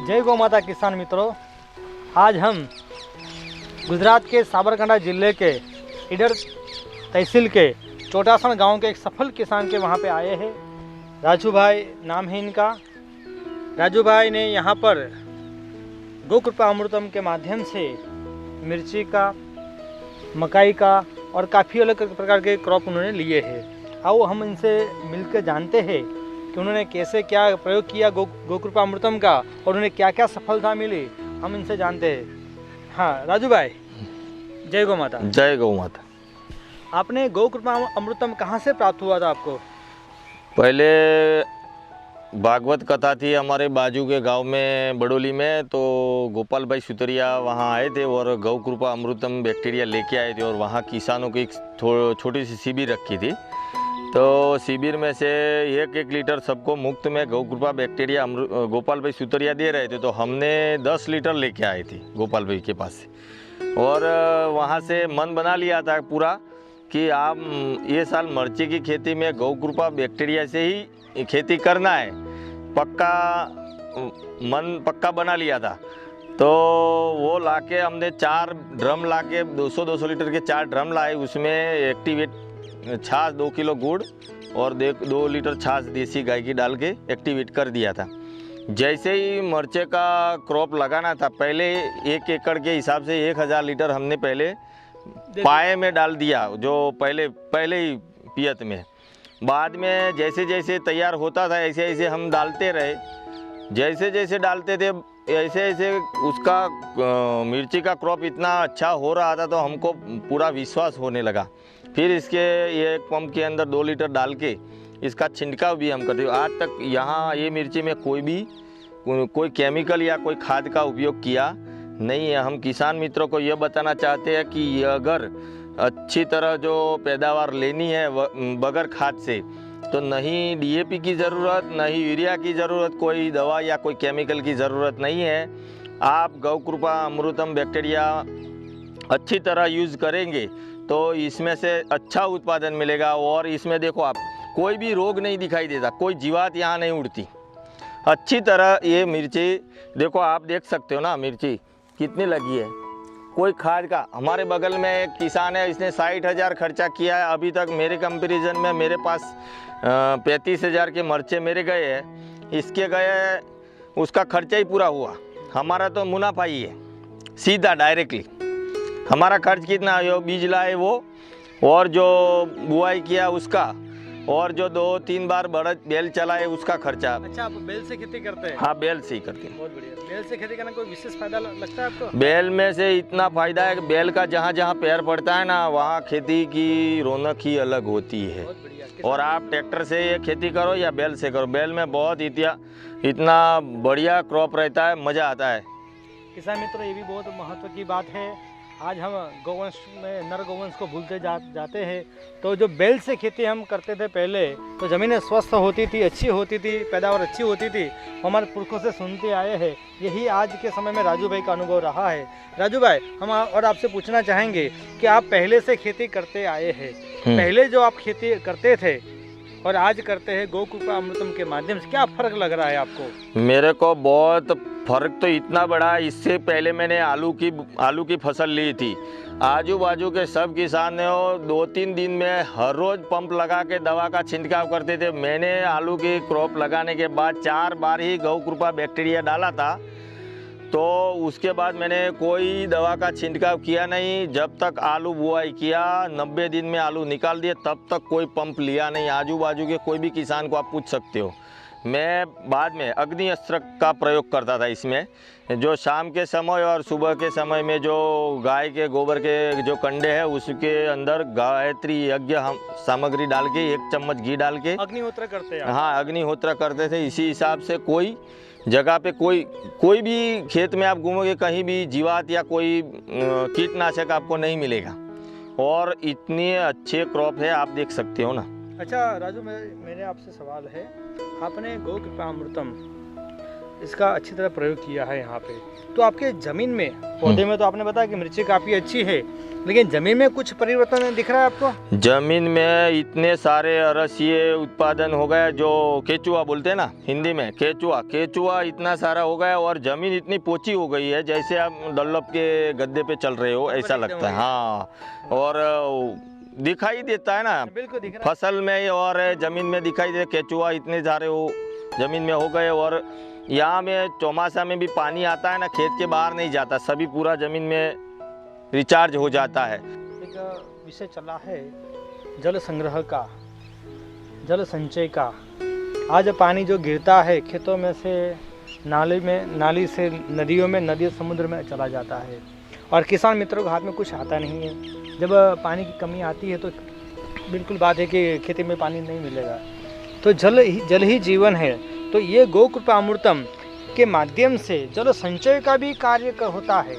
जय गौ माता किसान मित्रों, आज हम गुजरात के साबरकांठा जिले के ईडर तहसील के चोटासण गांव के एक सफल किसान के वहां पे आए हैं। राजू भाई नाम है इनका। राजू भाई ने यहाँ पर गौ कृपा अमृतम के माध्यम से मिर्ची का, मकाई का और काफ़ी अलग प्रकार के क्रॉप उन्होंने लिए हैं। आओ हम इनसे मिलकर जानते हैं कि उन्होंने कैसे क्या प्रयोग किया गौ कृपा अमृतम का और उन्हें क्या क्या सफलता मिली, हम इनसे जानते हैं। हाँ राजू भाई, जय गौ माता। जय गौ माता। आपने गौ कृपा अमृतम कहाँ से प्राप्त हुआ था आपको? पहले भागवत कथा थी हमारे बाजू के गांव में बड़ोली में, तो गोपाल भाई सुतरिया वहाँ आए थे और गौ कृपा अमृतम बैक्टीरिया लेके आए थे और वहाँ किसानों की एक छोटी सी शिविर रखी थी। तो शिविर में से एक लीटर सबको मुफ्त में गौ कृपा बैक्टीरिया गोपाल भाई सुतरिया दे रहे थे। तो हमने 10 लीटर लेके आए थे गोपाल भाई के पास से, और वहाँ से मन बना लिया था पूरा कि आप ये साल मिर्ची की खेती में गौ कृपा बैक्टीरिया से ही खेती करना है। मन पक्का बना लिया था। तो वो लाके हमने 4 ड्रम लाके 200 लीटर के 4 ड्रम लाए। उसमें एक्टिवेट छाछ 2 किलो गुड़ और 2 लीटर छाछ देसी गाय की डाल के एक्टिवेट कर दिया था। जैसे ही मिर्चे का क्रॉप लगाना था, पहले 1 एकड़ के हिसाब से 1000 लीटर हमने पहले पाए में डाल दिया, जो पहले ही पियत में। बाद में जैसे जैसे तैयार होता था ऐसे ऐसे हम डालते रहे। जैसे जैसे डालते थे ऐसे ऐसे उसका मिर्ची का क्रॉप इतना अच्छा हो रहा था, तो हमको पूरा विश्वास होने लगा। फिर इसके ये पंप के अंदर 2 लीटर डाल के इसका छिड़काव भी हम करते हैं। आज तक यहाँ ये मिर्ची में कोई केमिकल या कोई खाद का उपयोग किया नहीं है। हम किसान मित्रों को यह बताना चाहते हैं कि अगर अच्छी तरह जो पैदावार लेनी है बगैर खाद से, तो नहीं डीएपी की ज़रूरत, नहीं यूरिया की ज़रूरत, कोई दवा या कोई केमिकल की ज़रूरत नहीं है। आप गौ कृपा अमृतम बैक्टीरिया अच्छी तरह यूज़ करेंगे तो इसमें से अच्छा उत्पादन मिलेगा। और इसमें देखो आप, कोई भी रोग नहीं दिखाई देता, कोई जीवात यहाँ नहीं उड़ती। अच्छी तरह ये मिर्ची देखो, आप देख सकते हो ना मिर्ची कितनी लगी है। कोई खाद का, हमारे बगल में एक किसान है, इसने 60,000 खर्चा किया है। अभी तक मेरे कंपैरिजन में मेरे पास 35,000 के मिर्चे मेरे गए हैं, इसके गए, उसका खर्चा ही पूरा हुआ। हमारा तो मुनाफा ही है सीधा डायरेक्टली। हमारा खर्च कितना है, बीज लाए वो, और जो बुआई किया उसका, और जो 2-3 बार बैल चलाए उसका खर्चा। अच्छा, आप बैल से खेती करते हैं? हाँ, बैल से ही करते हैं। बहुत बढ़िया। बैल से खेती करना कोई विशेष फायदा लगता है आपको? बैल में से इतना फायदा है कि बैल का जहाँ जहाँ पैर पड़ता है ना, वहाँ खेती की रौनक ही अलग होती है। बहुत बढ़िया। और आप ट्रैक्टर से ये खेती करो या बैल से करो, बैल में बहुत इतना बढ़िया क्रॉप रहता है, मज़ा आता है। किसान मित्रों, ये भी बहुत महत्व की बात है। आज हम गौवंश में नर गौवंश को भूलते जाते हैं। तो जो बैल से खेती हम करते थे पहले, तो ज़मीनें स्वस्थ होती थी, अच्छी होती थी, पैदावार अच्छी होती थी। हमारे पुरखों से सुनते आए हैं। यही आज के समय में राजू भाई का अनुभव रहा है। राजू भाई, हम और आपसे पूछना चाहेंगे कि आप पहले से खेती करते आए हैं, पहले जो आप खेती करते थे और आज करते हैं गौ कृपा अमृतम के माध्यम से, क्या फ़र्क लग रहा है आपको? मेरे को बहुत फ़र्क तो इतना बड़ा है। इससे पहले मैंने आलू की फसल ली थी। आजू बाजू के सब किसान ने 2-3 दिन में हर रोज़ पंप लगा के दवा का छिड़काव करते थे। मैंने आलू की क्रॉप लगाने के बाद 4 बार ही गौ कृपा बैक्टीरिया डाला था। तो उसके बाद मैंने कोई दवा का छिड़काव किया नहीं। जब तक आलू बुआई किया, 90 दिन में आलू निकाल दिए, तब तक कोई पंप लिया नहीं। आजू बाजू के कोई भी किसान को आप पूछ सकते हो। मैं बाद में अग्नि अस्त्र का प्रयोग करता था इसमें, जो शाम के समय और सुबह के समय में जो गाय के गोबर के जो कंडे हैं उसके अंदर गायत्री यज्ञ हम सामग्री डाल के 1 चम्मच घी डाल के अग्निहोत्र करते हैं? हाँ, अग्निहोत्र करते थे। इसी हिसाब से कोई जगह पे कोई भी खेत में आप घूमोगे, कहीं भी जीवात या कोई कीटनाशक आपको नहीं मिलेगा। और इतने अच्छे क्रॉप है, आप देख सकते हो ना। अच्छा राजू, मेरे आपसे सवाल है, आपने गौ कृपा अमृतम इसका अच्छी तरह प्रयोग किया है यहाँ पे। तो आपके ज़मीन में, पौधे में तो आपने बताया कि मिर्ची काफ़ी अच्छी है, लेकिन ज़मीन में कुछ परिवर्तन दिख रहा है आपको? जमीन में इतने सारे अरसिए उत्पादन हो गया, जो केचुआ बोलते हैं ना हिंदी में, केचुआ इतना सारा हो गया, और जमीन इतनी पोची हो गई है जैसे आप डल्लप के गद्दे पे चल रहे हो, ऐसा लगता है। हाँ, और दिखाई देता है ना, बिल्कुल दिख रहा है। फसल में और जमीन में दिखाई दे, केचुआ इतने सारे हो जमीन में हो गए। और यहाँ में चौमासा में भी पानी आता है ना, खेत के बाहर नहीं जाता, सभी पूरा जमीन में रिचार्ज हो जाता है। एक विषय चला है जल संग्रह का, जल संचय का। आज पानी जो गिरता है खेतों में से नाली से नदियों में, नदी समुद्र में चला जाता है, और किसान मित्रों के हाथ में कुछ आता नहीं है। जब पानी की कमी आती है तो बिल्कुल बात है कि खेती में पानी नहीं मिलेगा। तो जल ही जीवन है। तो ये गौ कृपा अमृतम के माध्यम से जल संचय का भी कार्य होता है।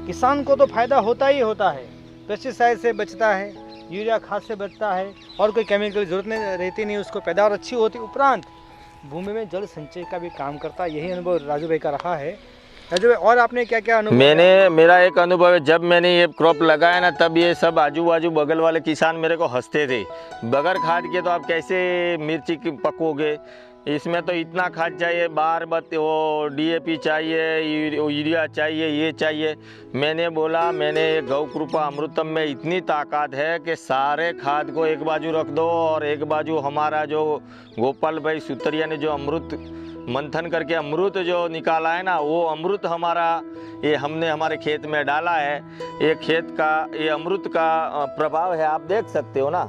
किसान को तो फायदा होता ही होता है, पेस्टिसाइड से बचता है, यूरिया खाद से बचता है, और कोई केमिकल की जरूरत नहीं रहती नहीं, उसको पैदावार अच्छी होती, उपरांत भूमि में जल संचय का भी काम करता है। यही अनुभव राजू भाई का रहा है। राजू भाई, और आपने क्या क्या अनुभव? मेरा एक अनुभव है, जब मैंने ये क्रॉप लगाया ना, तब ये सब आजू बाजू बगल वाले किसान मेरे को हंसते थे, बगैर खाद के तो आप कैसे मिर्ची की पकोगे, इसमें तो इतना खाद चाहिए, बार वो DAP चाहिए, यूरिया चाहिए, ये चाहिए। मैंने बोला, मैंने गौ कृपा अमृतम में इतनी ताकत है कि सारे खाद को एक बाजू रख दो, और एक बाजू हमारा जो गोपाल भाई सुतरिया ने जो अमृत मंथन करके अमृत जो निकाला है ना, वो अमृत हमारा, ये हमने हमारे खेत में डाला है। ये खेत का, ये अमृत का प्रभाव है, आप देख सकते हो ना।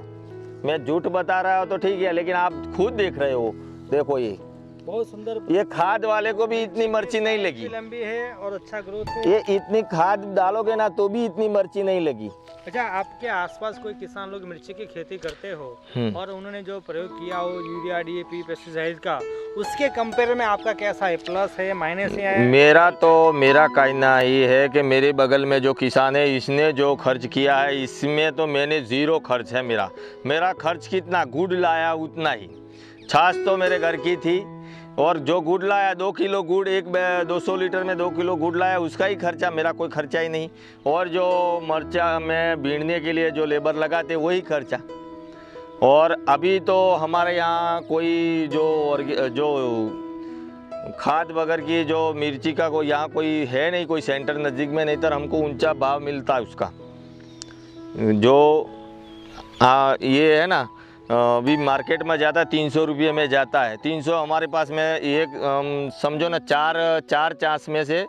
मैं झूठ बता रहा हूँ तो ठीक है, लेकिन आप खुद देख रहे हो। देखो ये बहुत सुंदर, ये खाद वाले को भी इतनी मिर्ची नहीं लगी, लंबी है और अच्छा ग्रोथ है। ये इतनी खाद डालोगे ना तो भी इतनी मिर्ची नहीं लगी। अच्छा, आपके आसपास कोई किसान लोग मिर्ची की खेती करते हो और उन्होंने जो प्रयोग किया हो यूरिया, DAP, पेस्टिसाइड का, उसके कंपेयर में आपका कैसा है? प्लस है, माइनस है? मेरा कहना ये है कि मेरे बगल में जो किसान है, इसने जो खर्च किया है, इसमें तो मैंने 0 खर्च है। मेरा खर्च कितना गुड़ लाया उतना ही, छाछ तो मेरे घर की थी, और जो गुड़ लाया 2 किलो गुड़, 200 लीटर में 2 किलो गुड़ लाया, उसका ही खर्चा, मेरा कोई खर्चा ही नहीं। और जो मर्चा में बीनने के लिए जो लेबर लगाते वही खर्चा। और अभी तो हमारे यहाँ कोई जो खाद वगैरह की जो मिर्ची का कोई यहाँ कोई है नहीं, कोई सेंटर नज़दीक में, नहीं तो हमको ऊंचा भाव मिलता है उसका। जो ये है ना, अभी मार्केट में जाता है 300 रुपये में जाता है। 300 हमारे पास में एक समझो ना, चार चांस में से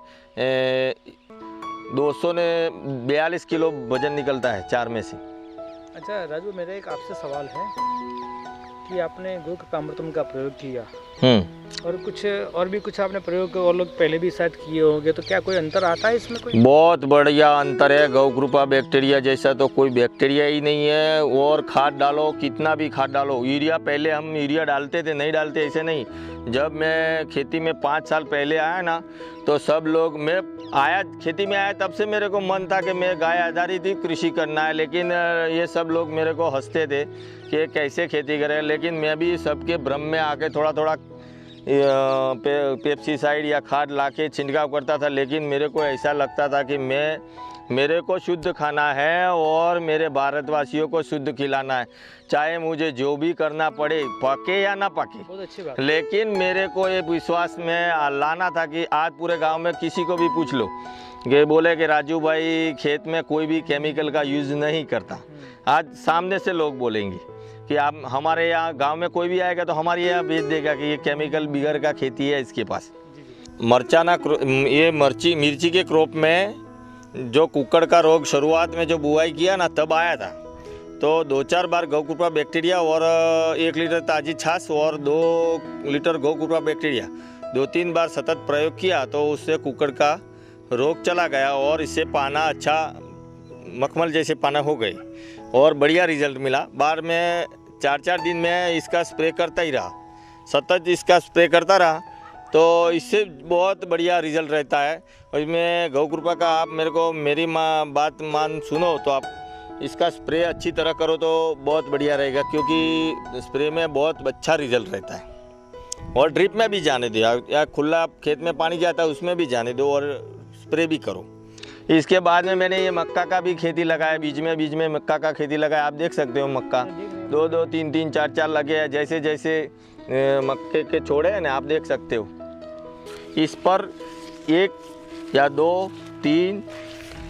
242 किलो वजन निकलता है 4 में से। अच्छा राजू, मेरा एक आपसे सवाल है कि आपने गौ कृपा अमृतम का प्रयोग किया और भी कुछ आपने प्रयोग और लोग पहले भी शायद किए होंगे, तो क्या कोई अंतर आता है इसमें? कोई बहुत बढ़िया अंतर है। गौ कृपा बैक्टीरिया जैसा तो कोई बैक्टीरिया ही नहीं है। और खाद डालो, कितना भी खाद डालो, यूरिया, पहले हम यूरिया डालते थे, नहीं डालते ऐसे नहीं। जब मैं खेती में 5 साल पहले आया ना, तो सब लोग, मैं खेती में आया तब से मेरे को मन था कि मैं गाय आधारित ही कृषि करना है, लेकिन ये सब लोग मेरे को हंसते थे कि कैसे खेती करें। लेकिन मैं भी सबके भ्रम में आके थोड़ा पेप्सीसाइड या खाद लाके छिड़काव करता था, लेकिन मेरे को ऐसा लगता था कि मेरे को शुद्ध खाना है और मेरे भारतवासियों को शुद्ध खिलाना है, चाहे मुझे जो भी करना पड़े, पके या ना पके। बहुत अच्छी बात। लेकिन मेरे को ये विश्वास में लाना था कि आज पूरे गांव में किसी को भी पूछ लो कि बोले कि राजू भाई खेत में कोई भी केमिकल का यूज़ नहीं करता। आज सामने से लोग बोलेंगे कि आप हमारे यहाँ गांव में कोई भी आएगा तो हमारे यहाँ भेज देगा कि ये केमिकल बिगर का खेती है इसके पास। ये मिर्ची के क्रॉप में जो कुक्कड़ का रोग शुरुआत में जो बुआई किया ना, तब आया था। तो 2-4 बार गौ कृपा बैक्टीरिया और 1 लीटर ताज़ी छाछ और 2 लीटर गौ कृपा बैक्टीरिया 2-3 बार सतत प्रयोग किया, तो उससे कुक्कड़ का रोग चला गया और इससे पाना अच्छा मखमल जैसे पाना हो गई और बढ़िया रिजल्ट मिला। बार में 4-4 दिन में इसका स्प्रे करता ही रहा, सतत इसका स्प्रे करता रहा, तो इससे बहुत बढ़िया रिजल्ट रहता है। इसमें गौ कृपा का आप मेरी बात सुनो तो आप इसका स्प्रे अच्छी तरह करो तो बहुत बढ़िया रहेगा, क्योंकि स्प्रे में बहुत अच्छा रिजल्ट रहता है। और ड्रिप में भी जाने दो, या खुला खेत में पानी जाता है उसमें भी जाने दो, और स्प्रे भी करो। इसके बाद में मैंने ये मक्का का भी खेती लगाया, बीच में मक्का का खेती लगाया। आप देख सकते हो मक्का 2-2, 3-3, 4-4 लगे हैं, जैसे जैसे मक्के के छोड़े हैं ना, आप देख सकते हो। इस पर 1 या 2, 3,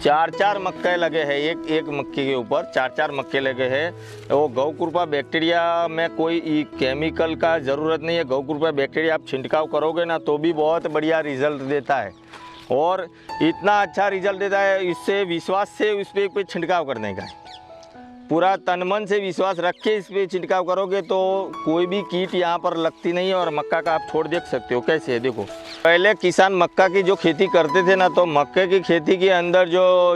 4 मक्के लगे हैं, एक मक्के के ऊपर 4 मक्के लगे हैं। वो गौ कृपा बैक्टीरिया में कोई केमिकल का ज़रूरत नहीं है। गौ कृपा बैक्टीरिया आप छिड़काव करोगे ना तो भी बहुत बढ़िया रिजल्ट देता है, और इतना अच्छा रिजल्ट देता है, इससे विश्वास से उस पर छिड़काव करने का है। पूरा तन मन से विश्वास रख के इस पर छिड़काव करोगे तो कोई भी कीट यहाँ पर लगती नहीं है। और मक्का का आप छोड़ देख सकते हो कैसे है, देखो। पहले किसान मक्का की जो खेती करते थे ना, तो मक्के की खेती के अंदर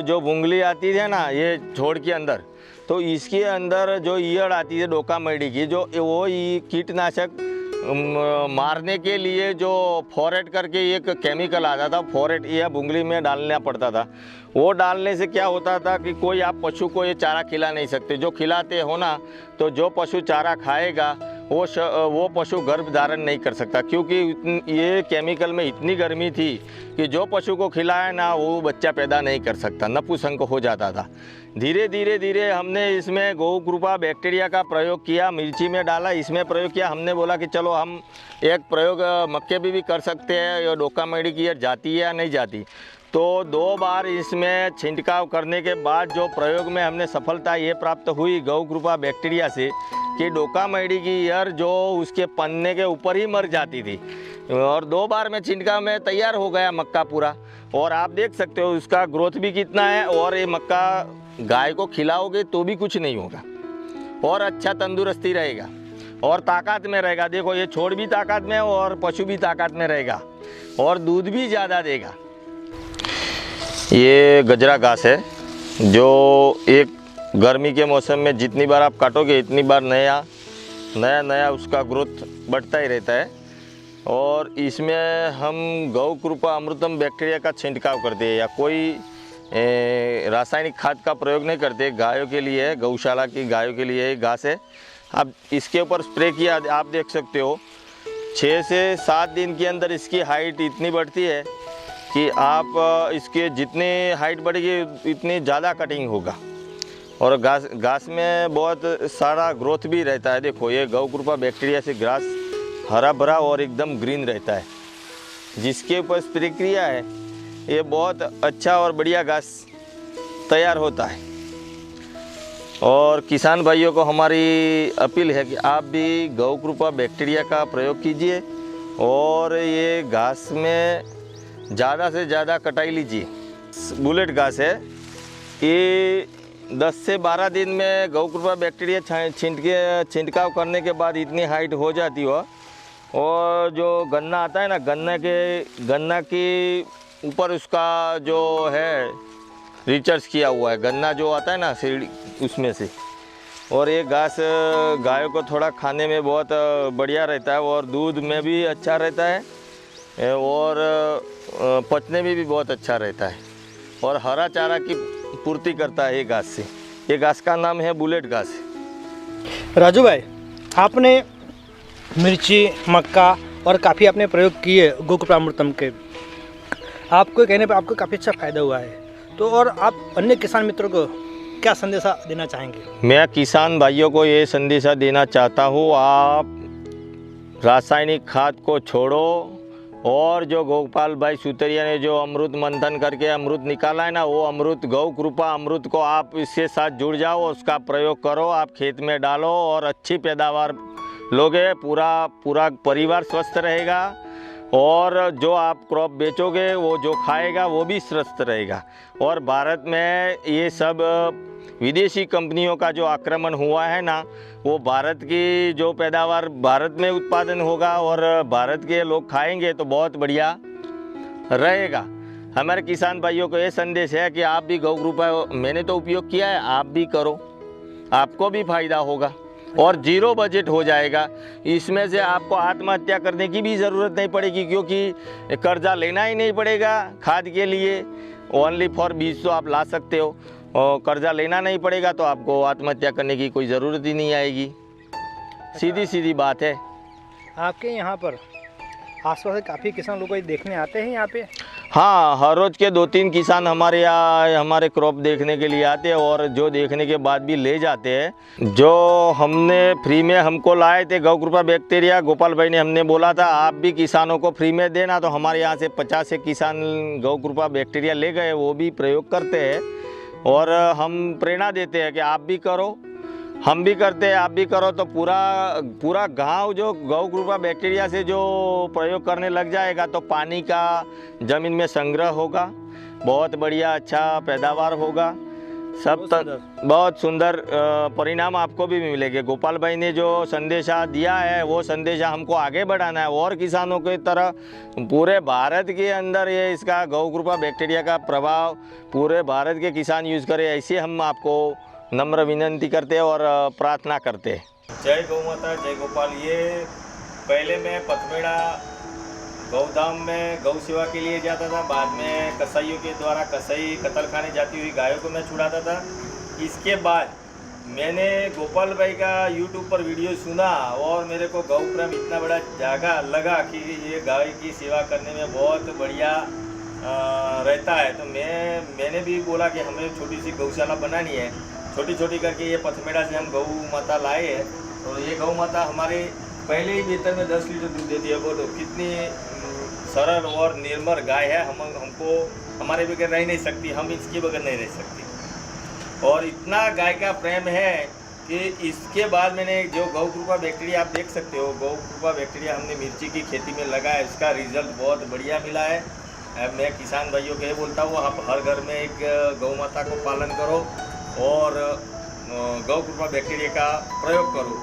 जो बुंगली आती थी ना, ये छोड़ के अंदर, तो इसके अंदर जो ईयड़ आती है डोका मैडी की, जो वो कीटनाशक मारने के लिए जो फॉरेट करके एक केमिकल आता था, फॉरेट यह बुंगली में डालना पड़ता था। वो डालने से क्या होता था कि कोई आप पशु को ये चारा खिला नहीं सकते। जो खिलाते हो ना, तो जो पशु चारा खाएगा वो पशु गर्भ धारण नहीं कर सकता, क्योंकि ये केमिकल में इतनी गर्मी थी कि जो पशु को खिलाया ना वो बच्चा पैदा नहीं कर सकता, नपुंसक हो जाता था। धीरे धीरे हमने इसमें गौ कृपा बैक्टीरिया का प्रयोग किया, मिर्ची में डाला, इसमें प्रयोग किया। हमने बोला कि चलो हम एक प्रयोग मक्के भी कर सकते हैं, ये डोका मैडी की जाती है या नहीं जाती। तो 2 बार इसमें छिड़काव करने के बाद जो प्रयोग में हमने सफलता ये प्राप्त हुई गौ कृपा बैक्टीरिया से, कि डोका मैडी की ईयर जो उसके पन्ने के ऊपर ही मर जाती थी, और 2 बार में छिड़काव में तैयार हो गया मक्का पूरा। और आप देख सकते हो उसका ग्रोथ भी कितना है, और ये मक्का गाय को खिलाओगे तो भी कुछ नहीं होगा, और अच्छा तंदुरुस्ती रहेगा और ताकत में रहेगा। देखो ये छोड़ भी ताकत में और पशु भी ताकत में रहेगा, और दूध भी ज़्यादा देगा। ये गजरा घास है, जो एक गर्मी के मौसम में जितनी बार आप काटोगे इतनी बार नया उसका ग्रोथ बढ़ता ही रहता है। और इसमें हम गौ कृपा अमृतम बैक्टीरिया का छिड़काव करते हैं, या कोई रासायनिक खाद का प्रयोग नहीं करते। गायों के लिए, गौशाला की गायों के लिए घास है। अब इसके ऊपर स्प्रे किया, आप देख सकते हो 6 से 7 दिन के अंदर इसकी हाइट इतनी बढ़ती है कि आप इसके जितनी हाइट बढ़ेगी इतनी ज़्यादा कटिंग होगा, और घास में बहुत सारा ग्रोथ भी रहता है। देखो ये गौ कृपा बैक्टीरिया से घास हरा भरा और एकदम ग्रीन रहता है। जिसके ऊपर स्प्रे किया है ये बहुत अच्छा और बढ़िया घास तैयार होता है। और किसान भाइयों को हमारी अपील है कि आप भी गौ कृपा बैक्टीरिया का प्रयोग कीजिए, और ये घास में ज़्यादा से ज़्यादा कटाई लीजिए। बुलेट घास है, ये 10 से 12 दिन में गौ कृपा बैक्टीरिया छिड़काव करने के बाद इतनी हाइट हो जाती हो। और जो गन्ना आता है ना, गन्ना के ऊपर उसका जो है रिसर्च किया हुआ है, गन्ना जो आता है ना सीढ़ी उसमें से। और ये घास गायों को थोड़ा खाने में बहुत बढ़िया रहता है, और दूध में भी अच्छा रहता है, और पचने में भी बहुत अच्छा रहता है, और हरा चारा की पूर्ति करता है ये घास से। ये घास का नाम है बुलेट घास। राजू भाई, आपने मिर्ची, मक्का और काफ़ी आपने प्रयोग किए गौ कृपा अमृतम के, आपको कहने पर आपको काफ़ी अच्छा फ़ायदा हुआ है। तो और आप अन्य किसान मित्रों को क्या संदेशा देना चाहेंगे? मैं किसान भाइयों को ये संदेशा देना चाहता हूँ, आप रासायनिक खाद को छोड़ो, और जो गोपाल भाई सुतरिया ने जो अमृत मंथन करके अमृत निकाला है ना, वो अमृत गौ कृपा अमृत को आप इसके साथ जुड़ जाओ, उसका प्रयोग करो, आप खेत में डालो और अच्छी पैदावार लोगे। पूरा परिवार स्वस्थ रहेगा, और जो आप क्रॉप बेचोगे वो जो खाएगा वो भी स्वस्थ रहेगा। और भारत में ये सब विदेशी कंपनियों का जो आक्रमण हुआ है ना, वो भारत की जो पैदावार भारत में उत्पादन होगा और भारत के लोग खाएंगे तो बहुत बढ़िया रहेगा। हमारे किसान भाइयों को ये संदेश है कि आप भी गौ कृपा, मैंने तो उपयोग किया है, आप भी करो, आपको भी फायदा होगा, और 0 बजट हो जाएगा। इसमें से आपको आत्महत्या करने की भी ज़रूरत नहीं पड़ेगी, क्योंकि कर्जा लेना ही नहीं पड़ेगा खाद के लिए। ओनली फॉर बीज तो आप ला सकते हो, और कर्जा लेना नहीं पड़ेगा, तो आपको आत्महत्या करने की कोई ज़रूरत ही नहीं आएगी। सीधी बात है। आपके यहाँ पर आसपास से काफ़ी किसान लोग देखने आते हैं यहाँ पे? हाँ, हर रोज़ के 2-3 किसान हमारे यहाँ हमारे क्रॉप देखने के लिए आते हैं और जो देखने के बाद भी ले जाते हैं। जो हमने फ्री में हमको लाए थे गौ कृपा बैक्टीरिया, गोपाल भाई ने हमने बोला था आप भी किसानों को फ्री में देना, तो हमारे यहाँ से 50 से किसान गौ कृपा बैक्टीरिया ले गए, वो भी प्रयोग करते हैं और हम प्रेरणा देते हैं कि आप भी करो, हम भी करते हैं, आप भी करो। तो पूरा गांव जो गौ कृपा बैक्टीरिया से जो प्रयोग करने लग जाएगा तो पानी का ज़मीन में संग्रह होगा, बहुत बढ़िया अच्छा पैदावार होगा, सब तक बहुत सुंदर परिणाम आपको भी मिलेंगे। गोपाल भाई ने जो संदेशा दिया है वो संदेशा हमको आगे बढ़ाना है और किसानों की तरह पूरे भारत के अंदर ये इसका गौ कृपा बैक्टीरिया का प्रभाव पूरे भारत के किसान यूज़ करें, ऐसे हम आपको नम्र विनंती करते हैं और प्रार्थना करते हैं। जय गौ माता, जय गोपाल। ये पहले मैं पथमेड़ा गौधाम में गौ सेवा के लिए जाता था, बाद में कसाईयों के द्वारा कसाई कत्ल खाने जाती हुई गायों को मैं छुड़ाता था। इसके बाद मैंने गोपाल भाई का यूट्यूब पर वीडियो सुना और मेरे को गौ प्रेम इतना बड़ा जागा लगा कि ये गाय की सेवा करने में बहुत बढ़िया रहता है। तो मैंने भी बोला कि हमें छोटी सी गौशाला बनानी है। छोटी छोटी करके ये पथमेड़ा से हम गौ माता लाए हैं। तो ये गौ माता हमारे पहले ही बेहतर में 10 लीटर दूध देती है। वो तो कितनी सरल और निर्मल गाय है, हमको हमारे बगैर रह नहीं सकती, हम इसके बगैर नहीं रह सकती। और इतना गाय का प्रेम है कि इसके बाद मैंने जो गौ कृपा बैक्टीरिया आप देख सकते हो, गौ कृपा बैक्टीरिया हमने मिर्ची की खेती में लगाया, इसका रिजल्ट बहुत बढ़िया मिला है। मैं किसान भाइयों को ये बोलता हूँ आप हर घर में एक गौ माता को पालन करो और गौ कृपा बैक्टीरिया का प्रयोग करो।